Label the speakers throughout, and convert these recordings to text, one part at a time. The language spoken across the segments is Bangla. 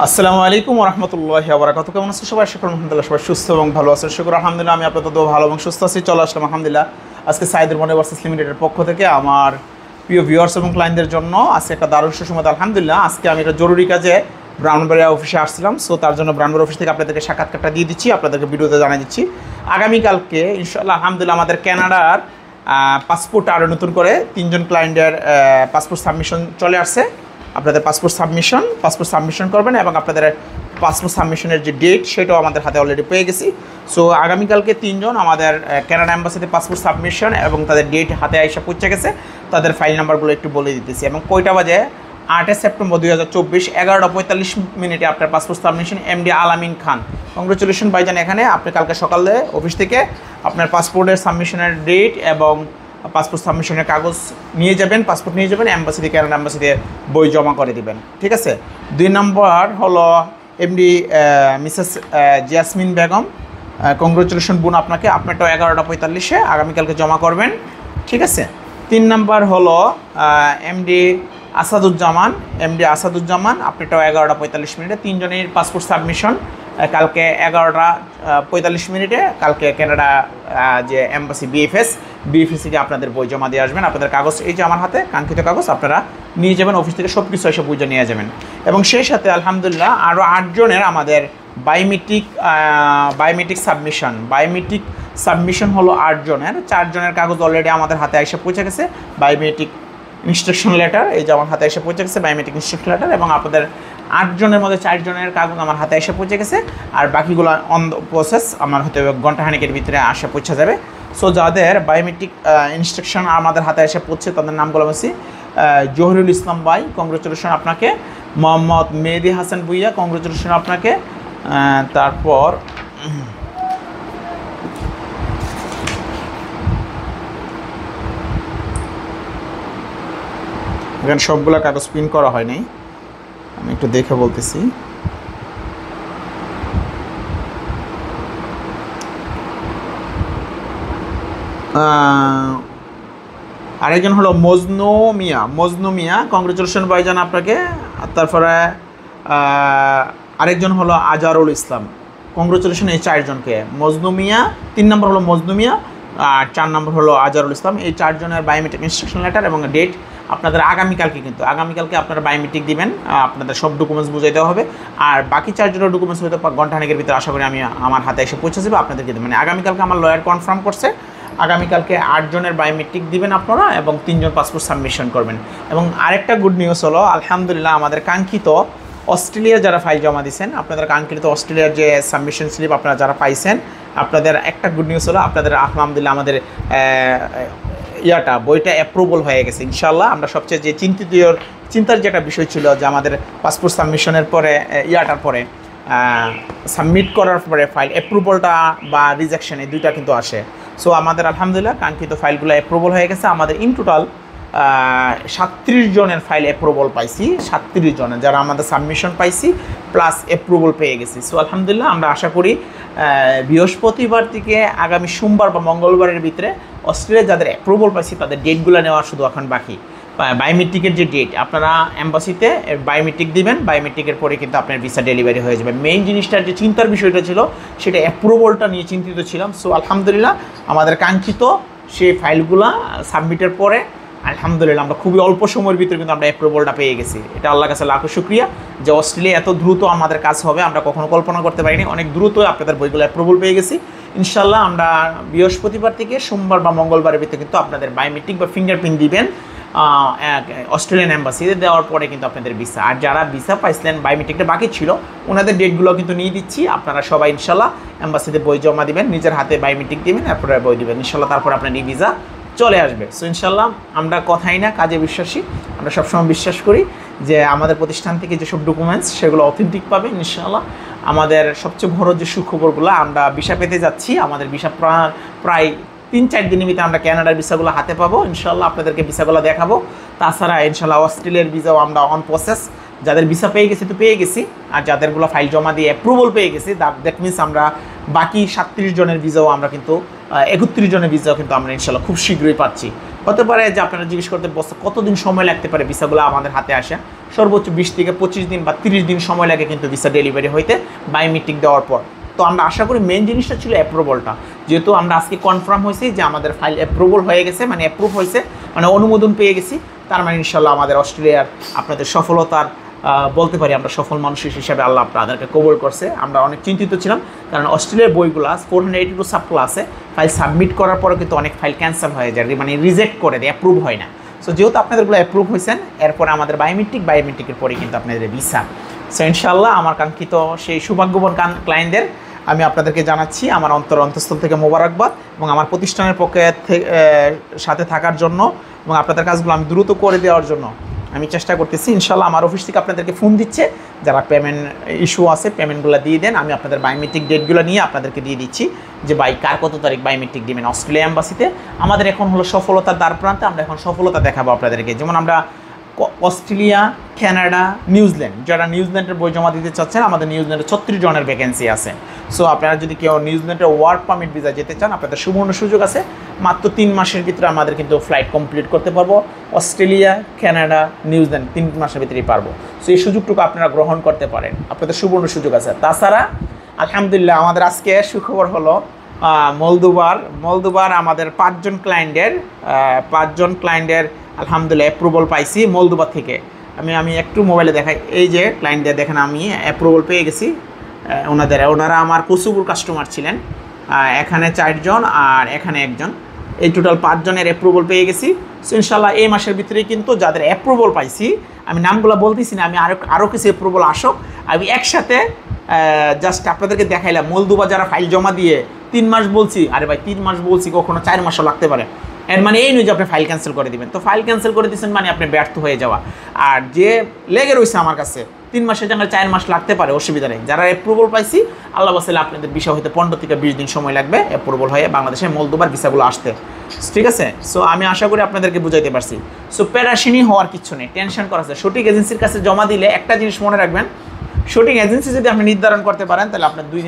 Speaker 1: আসসালামু আলাইকুম ওয়া রাহমাতুল্লাহি ওয়া বারাকাতুহু। কেমন আছেন সবাই? আশা করি আলহামদুলিল্লাহ সবাই সুস্থ এবং ভালো আছেন। শুকর আলহামদুলিল্লাহ, আমি আপনাদের দোয়া ভালো এবং সুস্থ আছি। চলে আসলাম আলহামদুলিল্লাহ আজকে সাইদুর মনি ভার্সেস লিমিটেডের পক্ষ থেকে আমার প্রিয় ভিউয়ার্স এবং ক্লায়েন্টদের জন্য আজকে একটা দারুণ সুসংবাদ। আলহামদুলিল্লাহ আজকে আমি একটা জরুরি কাজে ব্রাউনবাড়িয়া অফিসে আসছিলাম। সো তার জন্য ব্রাউনবাড়িয়া অফিস থেকে আপনাদেরকে সাক্ষাৎকারটা দিয়ে দিচ্ছি, আপনাদেরকে ভিডিওতে জানিয়ে দিচ্ছি। আগামীকালকে ইনশাআল্লাহ আলহামদুলিল্লাহ আমাদের কানাডার পাসপোর্ট আরও নতুন করে 3জন ক্লায়েন্টের পাসপোর্ট সাবমিশন চলে আসছে। আপনাদের পাসপোর্ট সাবমিশন করবেন এবং আপনাদের পাসপোর্ট সাবমিশনের যে ডেট সেটাও আমাদের হাতে অলরেডি পেয়ে গেছি। সো আগামীকালকে 3জন আমাদের কানাডা এম্বাসিতে পাসপোর্ট সাবমিশন এবং তাদের ডেট হাতে আইসা পৌঁছে গেছে। তাদের ফাইল নাম্বারগুলো একটু বলে দিতেছি এবং কয়টা বাজে 8 সেপ্টেম্বর 2024 11:45 আপনার পাসপোর্ট সাবমিশন এমডি আলামিন খান। কংগ্রেচুলেশন ভাইজান, এখানে আপনি কালকে সকালে অফিস থেকে আপনার পাসপোর্টের সাবমিশনের ডেট এবং পাসপোর্ট সাবমিশনের কাগজ নিয়ে যাবেন, পাসপোর্ট নিয়ে যাবেন এম্বাসি থেকে, কানাডা এম্বাসিতে বই জমা করে দিবেন। ঠিক আছে। 2 নম্বর হলো MD Mrs jasmine Begum. Congratulation বোন আপনাকে, আপনারটাও 11:45 আগামীকালকে জমা করবেন। ঠিক আছে। 3 নম্বর হলো এমডি আসাদুজ্জামান, আপনারটাও 11:45। 3জনের পাসপোর্ট সাবমিশন কালকে 11:45 কালকে কানাডা যে এম্বাসি বিএফএস থেকে আপনাদের বই জমা দিয়ে আসবেন। আপনাদের কাগজ এই যে আমার হাতে কাঙ্ক্ষিত কাগজ আপনারা নিয়ে যাবেন, অফিস থেকে সব কিছু এসে বুঝে নিয়ে যাবেন। এবং সেই সাথে আলহামদুলিল্লাহ আরও 8জনের আমাদের বায়োমেট্রিক সাবমিশন হলো 8জনের। 4জনের কাগজ অলরেডি আমাদের হাতে এসে পৌঁছে গেছে। বায়োমেট্রিক ইনস্ট্রাকশন লেটার এই যে আমার হাতে এসে পৌঁছে গেছে, বায়োমেট্রিক ইনস্ট্রাকশন লেটার, এবং আপনাদের 8জনের মধ্যে 4জনের কাগজ আমার হাতে এসে পৌঁছে গেছে। আর বাকিগুলো অন দ্য প্রসেস, আমার হয়তো ঘন্টাখানেকের ভিতরে আসে পৌঁছে যাবে। সো যাদের বায়োমেট্রিক ইনস্ট্রাকশন আমাদের হাতে এসে পড়ছে তাদের নামগুলো বলছি। জহিরুল ইসলাম ভাই, কংগ্রেচুলেশন আপনাকে। মোহাম্মদ মেহেদি হাসান ভুইয়া, কংগ্রেচুলেশন আপনাকে। তারপর এখানে সবগুলো কাগজ প্রিন্ট করা হয়নি, আমি একটু দেখে বলতেছি। আরেকজন হলো মজনু মিয়া, কংগ্রেচুলেশন ভাইজান আপনাকে। তারপরে আরেকজন হলো আজারুল ইসলাম, কংগ্রেচুলেশন। এই 4জনকে মজনু মিয়া, 3 নম্বর হলো মজনু মিয়া, আর 4 নম্বর হলো আজারুল ইসলাম। এই 4জনের বায়োমেট্রিক ইনস্ট্রাকশন লেটার এবং ডেট আপনাদের আগামীকালকে আপনারা বায়োমেট্রিক দিবেন। আপনাদের সব ডকুমেন্টস বুঝাই দেওয়া হবে। আর বাকি 4জনের ডকুমেন্টস হয়তো ঘন্টাখানেকের ভিতরে আশা করি আমি আমার হাতে এসে পৌঁছে যাবে আপনাদেরকে। মানে আগামীকালকে আমার লয়ার কনফার্ম করছে আগামীকালকে 8জনের বায়োমেট্রিক দিবেন আপনারা এবং 3জন পাসপোর্ট সাবমিশন করবেন। এবং আরেকটা গুড নিউজ হলো আলহামদুলিল্লাহ আমাদের কাঙ্ক্ষিত অস্ট্রেলিয়া যারা ফাইল জমা দিয়েছেন, আপনাদের কাঙ্ক্ষিত অস্ট্রেলিয়ার যে সাবমিশন স্লিপ আপনারা যারা পাইছেন, আপনাদের একটা গুড নিউজ হলো আপনাদের আলহামদুলিল্লাহ আমাদের বইটা অ্যাপ্রুভাল হয়ে গেছে ইনশাআল্লাহ। আমরা সবচেয়ে যে চিন্তার যেটা বিষয় ছিল যে আমাদের পাসপোর্ট সাবমিশনের পরে পরে সাবমিট করার পরে ফাইল অ্যাপ্রুভালটা বা রিজেকশন এই দুইটা কিন্তু আসে। সো আমাদের আলহামদুলিল্লাহ কাঙ্ক্ষিত ফাইলগুলো অ্যাপ্রুভাল হয়ে গেছে। আমাদের ইন টোটাল 37 জনের ফাইল অ্যাপ্রুভাল পাইছি, 37 জনের যারা আমাদের সাবমিশন পাইছি প্লাস অ্যাপ্রুভাল পেয়ে গেছি। সো আলহামদুলিল্লাহ আমরা আশা করি বৃহস্পতিবার থেকে আগামী সোমবার বা মঙ্গলবারের ভিতরে অস্ট্রেলিয়া যাদের অ্যাপ্রুভাল পাইছি তাদের ডেটগুলো নেওয়া শুধু এখন বাকি। বায়োমেট্রিকের যে ডেট আপনারা এম্বাসিতে বায়োমেট্রিক দিবেন, বায়োমেট্রিকের পরে কিন্তু আপনার ভিসা ডেলিভারি হয়ে যাবে। মেইন জিনিসটার যে চিন্তার বিষয়টা ছিল সেটা অ্যাপ্রুভালটা নিয়ে চিন্তিত ছিলাম। সো আলহামদুলিল্লাহ আমাদের কাঙ্ক্ষিত সেই ফাইলগুলো সাবমিটের পরে আলহামদুলিল্লাহ আমরা খুবই অল্প সময়ের ভিতরে কিন্তু আমরা অ্যাপ্রুভালটা পেয়ে গেছি। এটা আল্লাহর কাছে লাখো শুকরিয়া যে অস্ট্রেলিয়া এত দ্রুত আমাদের কাজ হবে আমরা কখনো কল্পনা করতে পারিনি। অনেক দ্রুত আপনাদের বইগুলো অ্যাপ্রুভাল পেয়ে গেছি ইনশাআল্লাহ। আমরা বৃহস্পতিবার থেকে সোমবার বা মঙ্গলবারের ভিতরে কিন্তু আপনাদের বায়োমেট্রিক বা ফিঙ্গারপ্রিন্ট দিবেন অস্ট্রেলিয়ান এম্বাসিতে, দেওয়ার পরে কিন্তু আপনাদের ভিসা। আর যারা ভিসা পাইছিলেন বায়োমেট্রিকটা বাকি ছিল ওনাদের ডেটগুলো কিন্তু নিয়ে দিচ্ছি। আপনারা সবাই ইনশাআল্লাহ এম্বাসিতে বই জমা দিবেন, নিজের হাতে বায়োমেট্রিক দিবেন, তারপরে বই দিবেন ইনশাআল্লাহ। তারপর আপনার এই ভিসা চলে আসবে। সো ইনশাআল্লাহ আমরা কথাই না কাজে বিশ্বাসী। আমরা সবসময় বিশ্বাস করি যে আমাদের প্রতিষ্ঠান থেকে যেসব ডকুমেন্টস সেগুলো অথেন্টিক পাবে ইনশাআল্লাহ। আমাদের সবচেয়ে বড় যে সুখবরগুলো, আমরা ভিসা পেতে যাচ্ছি। আমাদের ভিসা প্রায় 3-4 দিনের ভিতরে আমরা কানাডার ভিসাগুলো হাতে পাবো ইনশাআল্লাহ, আপনাদেরকে ভিসাগুলো দেখাবো। তাছাড়া ইনশাআল্লাহ অস্ট্রেলিয়ার ভিসাও আমরা অন প্রসেস। যাদের ভিসা পেয়ে গেছি তো পেয়ে গেছি, আর যাদেরগুলো ফাইল জমা দিয়ে অ্যাপ্রুভাল পেয়ে গেছি দ্যাট মিনস আমরা বাকি 37 জনের ভিসাও আমরা কিন্তু 31 জনের ভিসাও কিন্তু আমরা ইনশাল্লাহ খুব শীঘ্রই পাচ্ছি। হতে পারে যে আপনারা জিজ্ঞেস করতে বসে কতদিন সময় লাগতে পারে ভিসাগুলো আমাদের হাতে আসা। সর্বোচ্চ 20 থেকে 25 দিন বা 30 দিন সময় লাগে কিন্তু ভিসা ডেলিভারি হইতে বায়োমেট্রিক দেওয়ার পর। তো আমরা আশা করি মেন জিনিসটা ছিল অ্যাপ্রুভালটা, যেহেতু আমরা আজকে কনফার্ম হয়েছি যে আমাদের ফাইল অ্যাপ্রুভাল হয়ে গেছে, মানে অ্যাপ্রুভ হয়েছে, মানে অনুমোদন পেয়ে গেছি, তার মানে ইনশাল্লাহ আমাদের অস্ট্রেলিয়ার আপনাদের সফলতার বলতে পারি আমরা সফল মানুষ হিসেবে আল্লাহ আপনাদেরকে কবুল করছে। আমরা অনেক চিন্তিত ছিলাম, কারণ অস্ট্রেলিয়ার বইগুলো 482 সাব ক্লাসে ফাইল সাবমিট করার পরে কিন্তু অনেক ফাইল ক্যান্সেল হয়ে যায়, মানে রিজেক্ট করে দেয়, অ্যাপ্রুভ হয় না। সো যেহেতু আপনাদেরগুলো অ্যাপ্রুভ হয়েছেন, এরপরে আমাদের বায়োমেট্রিকের পরে কিন্তু আপনাদের ভিসা। সো ইনশাল্লাহ আমার কাঙ্ক্ষিত সেই সৌভাগ্যবান ক্লায়েন্টদের আমি আপনাদেরকে জানাচ্ছি আমার অন্তঃস্থল থেকে মোবারকবাদ, এবং আমার প্রতিষ্ঠানের পক্ষে সাথে থাকার জন্য এবং আপনাদের কাজগুলো আমি দ্রুত করে দেওয়ার জন্য আমি চেষ্টা করতেছি। ইনশাল্লাহ আমার অফিস থেকে আপনাদেরকে ফোন দিচ্ছে, যারা পেমেন্ট ইস্যু আছে পেমেন্টগুলো দিয়ে দেন, আমি আপনাদের বায়োমেট্রিক ডেটগুলো নিয়ে আপনাদেরকে দিয়ে দিচ্ছি যে ভাই কার কত তারিখ বায়োমেট্রিক দিবেন। অস্ট্রেলিয়া এম্বাসিতে আমাদের এখন হলো সফলতার দ্বার প্রান্তে, আমরা এখন সফলতা দেখাবো আপনাদেরকে। যেমন আমরা অস্ট্রেলিয়া, কানাডা, নিউজিল্যান্ড, যারা নিউজিল্যান্ডের বই জমা দিতে চাচ্ছেন, আমাদের নিউজিল্যান্ডে 36 জনের ভ্যাকেন্সি আছে। সো আপনারা যদি কেউ নিউজিল্যান্ডের ওয়ার্ক পারমিট ভিসা যেতে চান, আপনাদের সুবর্ণ সুযোগ আছে, মাত্র 3 মাসের ভিতরে আমাদের কিন্তু ফ্লাইট কমপ্লিট করতে পারবো। অস্ট্রেলিয়া, কানাডা, নিউজিল্যান্ড 3 মাসের ভিতরেই পারবো। সো এই সুযোগটুকু আপনারা গ্রহণ করতে পারেন, আপনাদের সুবর্ণ সুযোগ আছে। তাছাড়া আলহামদুলিল্লাহ আমাদের আজকে সুখবর হলো মলদোবার আমাদের 5 জন ক্লায়েন্টের আলহামদুলিল্লাহ অ্যাপ্রুভাল পাইছি মলদোবা থেকে। আমি একটু মোবাইলে দেখাই, এই যে ক্লায়েন্টদের দেখেন আমি অ্যাপ্রুভাল পেয়ে গেছি ওনারা আমার কসুবুর কাস্টমার ছিলেন। এখানে 4 জন আর এখানে 1 জন, এই টোটাল 5 জনের অ্যাপ্রুভাল পেয়ে গেছি। সো ইনশাল্লাহ এই মাসের ভিতরেই কিন্তু যাদের অ্যাপ্রুভাল পাইছি, আমি নামগুলো বলতেছি না, আমি আরও কিছু অ্যাপ্রুভাল আসুক, আমি একসাথে জাস্ট আপনাদেরকে দেখাইলাম। মলদোবা যারা ফাইল জমা দিয়ে 3 মাস বলছি, আরে ভাই 3 মাস বলছি, কখনো 4 মাসও লাগতে পারে, এর মানে এই নয় যে আপনি ফাইল ক্যান্সেল করে দিবেন। তো ফাইল ক্যান্সেল করে দিচ্ছেন মানে আপনি ব্যর্থ হয়ে যাওয়া। আর যে লেগে রয়েছে আমার কাছে 3 মাসের জন্য 4 মাস লাগতে পারে, অসুবিধা নেই। যারা অ্যাপ্রুভাল পাইছি আল্লাহ বাসাইলে আপনাদের বিষয় হতে 15 থেকে 20 দিন সময় লাগবে অ্যাপ্রুভাল হয়ে বাংলাদেশে মলদোবার ভিসাগুলো আসতে, ঠিক আছে? সো আমি আশা করি আপনাদেরকে বুঝাইতে পারছি। সো প্যারাশিনি হওয়ার কিছু নেই, টেনশন করা আছে। সঠিক এজেন্সির কাছে জমা দিলে একটা জিনিস মনে রাখবেন, সঠিক এজেন্সি যদি আপনি নির্ধারণ করতে পারেন, তাহলে আপনার 2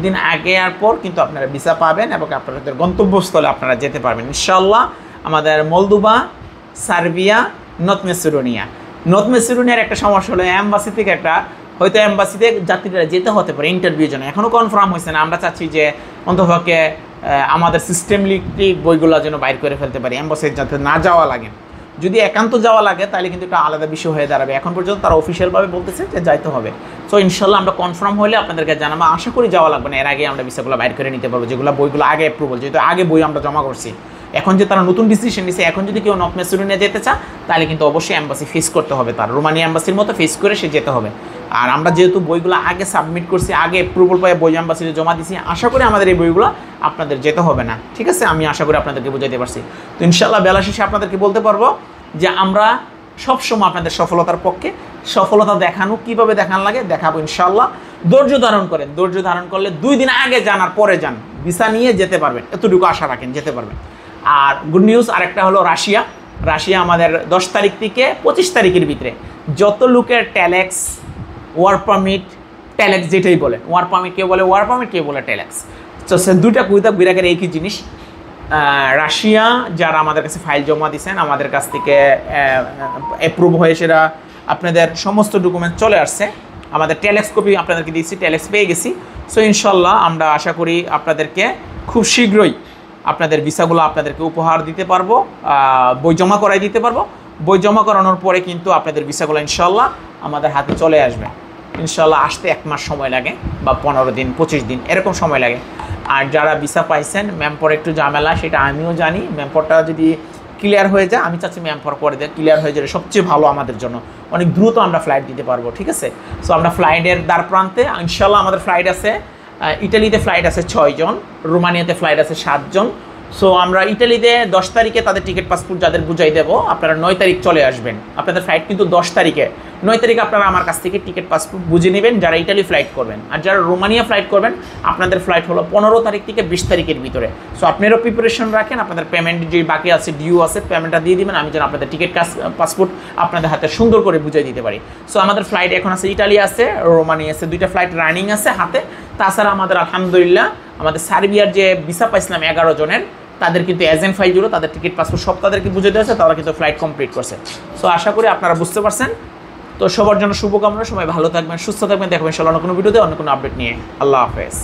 Speaker 1: দিন আগে আর পর কিন্তু আপনারা ভিসা পাবেন এবং আপনাদের গন্তব্যস্থলে আপনারা যেতে পারবেন ইনশাআল্লাহ। আমাদের মলদোবা, সার্বিয়া, নর্থ মেসিডোনিয়ার একটা সমস্যা হলো এম্বাসি থেকে হয়তো এম্বাসিতে যাত্রীরা যেতে হতে পারে ইন্টারভিউর জন্য, এখনও কনফার্ম হয়েছে না। আমরা চাচ্ছি যে অন্তপক্ষে আমাদের সিস্টেমলিক বইগুলো যেন বাইর করে ফেলতে পারি, এম্বাসিতে যাতে না যাওয়া লাগে। যদি একান্ত যাওয়া লাগে তাহলে কিন্তু একটা আলাদা বিষয় হয়ে দাঁড়াবে। এখন পর্যন্ত তারা অফিসিয়ালভাবে বলতেছে যে যাইতে হবে। সো ইনশাল্লাহ আমরা কনফার্ম হলে আপনাদেরকে জানাবো। আশা করি যাওয়া লাগবে না, এর আগে আমরা ভিসাগুলো বাইর করে নিতে পারবো, যেগুলো বইগুলো আগে অ্যাপ্রুভাল, যেহেতু আগে বই আমরা জমা করছি। এখন যে তারা নতুন ডিসিশন নিচ্ছে, এখন যদি কেউ নর্থ মেসিডোনিয়া যেতে চায় তাহলে কিন্তু অবশ্যই এম্বাসি ফেস করতে হবে, তার রোমানিয়া এম্বাসির মতো ফেস করে সে যেতে হবে। আর আমরা যেহেতু বইগুলো আগে সাবমিট করছি, আগে অ্যাপ্রুভাল পাই বই এম্বাসিতে জমা দিছি, আশা করি আমাদের এই বইগুলো আপনাদের যেতে হবে না, ঠিক আছে? আমি আশা করি আপনাদেরকে বুঝাইতে পারছি। তো ইনশাল্লাহ বেলা শেষে আপনাদেরকে বলতে পারবো যে আমরা সবসময় আপনাদের সফলতার পক্ষে। সফলতা দেখানো কীভাবে দেখানো লাগে দেখাবো ইনশাল্লাহ। ধৈর্য ধারণ করলে 2 দিন আগে জানার পরে যান, ভিসা নিয়ে যেতে পারবেন, এতটুকু আশা রাখেন, যেতে পারবেন। আর গুড নিউজ আরেকটা হলো রাশিয়া আমাদের 10 তারিখ থেকে 25 তারিখের ভিতরে যত লোকের ট্যালেক্স, ওয়ার্ক পারমিট, ট্যালেক্স যেটাই বলে, ওয়ার্ক পারমিট কেউ বলে ওয়ার্ক পারমিট, কেউ বলে ট্যালেক্স, তো সে দুইটা কুইতা বিরাগের একই জিনিস। রাশিয়া যারা আমাদের কাছে ফাইল জমা দিয়েছেন, আমাদের কাছ থেকে অ্যাপ্রুভ হয়ে সেটা আপনাদের সমস্ত ডকুমেন্ট চলে আসছে। আমাদের ট্যালেক্স কপি আপনাদেরকে দিয়েছি, ট্যালেক্স পেয়ে গেছি। সো ইনশাল্লাহ আমরা আশা করি আপনাদেরকে খুব শীঘ্রই আপনাদের ভিসাগুলো আপনাদেরকে উপহার দিতে পারবো, বই জমা করাই দিতে পারবো। বই জমা করানোর পরে কিন্তু আপনাদের ভিসাগুলো ইনশাল্লাহ আমাদের হাতে চলে আসবে। ইনশাল্লাহ আসতে 1 মাস সময় লাগে বা 15 দিন 25 দিন এরকম সময় লাগে। আর যারা ভিসা পাইছেন ম্যামপর একটু ঝামেলা, সেটা আমিও জানি। ম্যামপরটা যদি ক্লিয়ার হয়ে যায়, আমি চাচ্ছি ম্যামপর করে দেয়, ক্লিয়ার হয়ে যাবে সবচেয়ে ভালো আমাদের জন্য, অনেক দ্রুত আমরা ফ্লাইট দিতে পারবো, ঠিক আছে? সো আমরা ফ্লাইটের দ্বার প্রান্তে ইনশাল্লাহ আমাদের ফ্লাইট আছে, ইটালিতে ফ্লাইট আছে 6 জন, রোমানিয়াতে ফ্লাইট আছে 7 জন। সো আমরা ইটালিতে 10 তারিখে তাদের টিকিট পাসপোর্ট যাদের বুঝাই দেবো, আপনারা 9 তারিখ চলে আসবেন। আপনাদের ফ্লাইট কিন্তু 10 তারিখে, 9 তারিখ আপনারা আমার কাছ থেকে টিকিট পাসপোর্ট বুঝে নেবেন যারা ইটালি ফ্লাইট করবেন। আর যারা রোমানিয়া ফ্লাইট করবেন আপনাদের ফ্লাইট হলো 15 তারিখ থেকে 20 তারিখের ভিতরে। সো আপনারাও প্রিপারেশন রাখেন, আপনাদের পেমেন্ট যে বাকি আছে ডিউ আছে পেমেন্টটা দিয়ে দিবেন, আমি যেন আপনাদের টিকিট পাসপোর্ট আপনাদের হাতে সুন্দর করে বুঝিয়ে দিতে পারি। সো আমাদের ফ্লাইট এখন আছে ইটালি আছে, রোমানিয়া আছে, 2টা ফ্লাইট রানিং আছে হাতে। তাছাড়া আমাদের আলহামদুলিল্লাহ আমাদের সার্বিয়ার যে ভিসা পাইছিলাম 11 জনের, তাদের কিন্তু এজেন্ট ফাইল তাদের টিকিট পাসপোর্ট সব তাদেরকে বুঝে দিয়েছে, তারা কিন্তু ফ্লাইট কমপ্লিট করছে। সো আশা করি আপনারা বুঝতে পারছেন। তো সবার জন্য শুভকামনা, সবাই ভালো থাকবেন, সুস্থ থাকবেন, দেখবেন ইনশাআল্লাহ অন্য কোনো ভিডিওতে অন্য কোনো আপডেট নিয়ে। আল্লাহ হাফেজ।